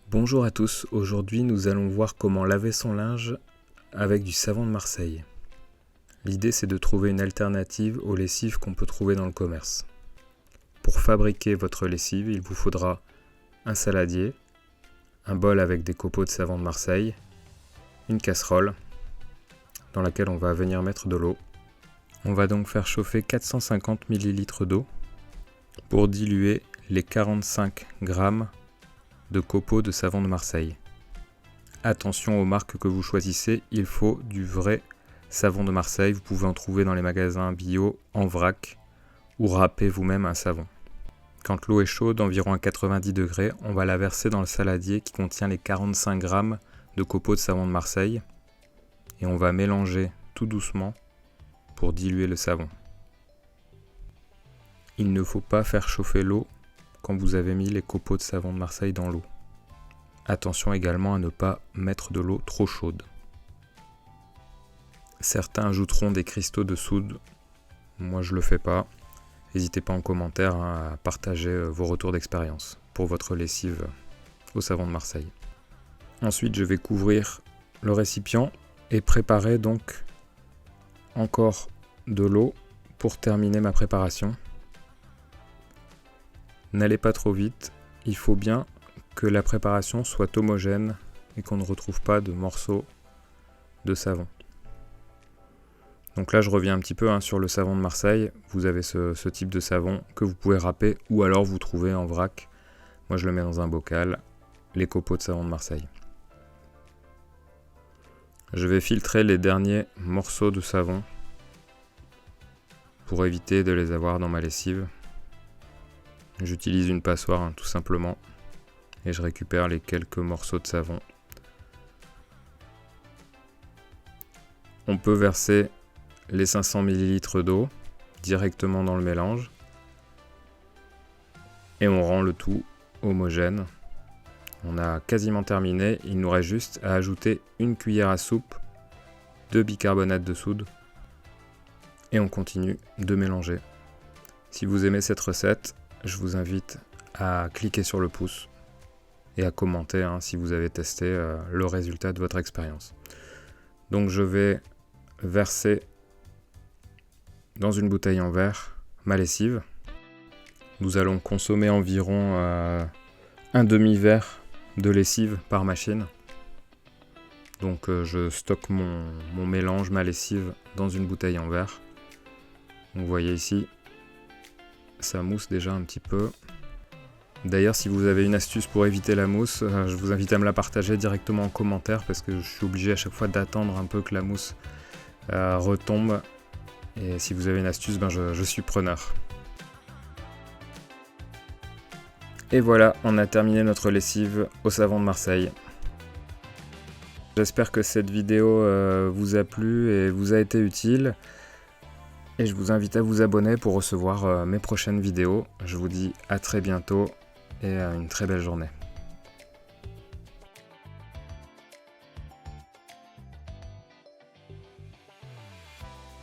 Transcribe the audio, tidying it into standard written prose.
Bonjour à tous, aujourd'hui nous allons voir comment laver son linge avec du savon de Marseille. L'idée c'est de trouver une alternative aux lessives qu'on peut trouver dans le commerce. Pour fabriquer votre lessive, il vous faudra un saladier, un bol avec des copeaux de savon de Marseille, une casserole dans laquelle on va venir mettre de l'eau. On va donc faire chauffer 450 ml d'eau pour diluer les 45 g de copeaux de savon de Marseille. Attention aux marques que vous choisissez, il faut du vrai savon de Marseille. Vous pouvez en trouver dans les magasins bio, en vrac, ou râper vous-même un savon. Quand l'eau est chaude, environ à 90 degrés, on va la verser dans le saladier qui contient les 45 g de copeaux de savon de Marseille et on va mélanger tout doucement pour diluer le savon. Il ne faut pas faire chauffer l'eau quand vous avez mis les copeaux de savon de Marseille dans l'eau. Attention également à ne pas mettre de l'eau trop chaude. Certains ajouteront des cristaux de soude, moi je le fais pas. N'hésitez pas en commentaire à partager vos retours d'expérience pour votre lessive au savon de Marseille. Ensuite je vais couvrir le récipient et préparer donc encore de l'eau pour terminer ma préparation. N'allez pas trop vite, il faut bien que la préparation soit homogène et qu'on ne retrouve pas de morceaux de savon. Donc là je reviens un petit peu sur le savon de Marseille. Vous avez ce type de savon que vous pouvez râper ou alors vous trouvez en vrac. Moi je le mets dans un bocal, les copeaux de savon de Marseille. Je vais filtrer les derniers morceaux de savon pour éviter de les avoir dans ma lessive. J'utilise une passoire tout simplement et je récupère les quelques morceaux de savon. On peut verser les 500 ml d'eau directement dans le mélange et on rend le tout homogène. On a quasiment terminé, il nous reste juste à ajouter une cuillère à soupe de bicarbonate de soude et on continue de mélanger. Si vous aimez cette recette, je vous invite à cliquer sur le pouce et à commenter si vous avez testé le résultat de votre expérience. Donc je vais verser dans une bouteille en verre ma lessive. Nous allons consommer environ un demi-verre de lessive par machine. Donc je stocke mon mélange, ma lessive dans une bouteille en verre. Donc, vous voyez ici, ça mousse déjà un petit peu. D'ailleurs, si vous avez une astuce pour éviter la mousse, je vous invite à me la partager directement en commentaire parce que je suis obligé à chaque fois d'attendre un peu que la mousse retombe. Et si vous avez une astuce, je suis preneur. Et voilà, on a terminé notre lessive au savon de Marseille. J'espère que cette vidéo vous a plu et vous a été utile. Et je vous invite à vous abonner pour recevoir mes prochaines vidéos. Je vous dis à très bientôt et une très belle journée.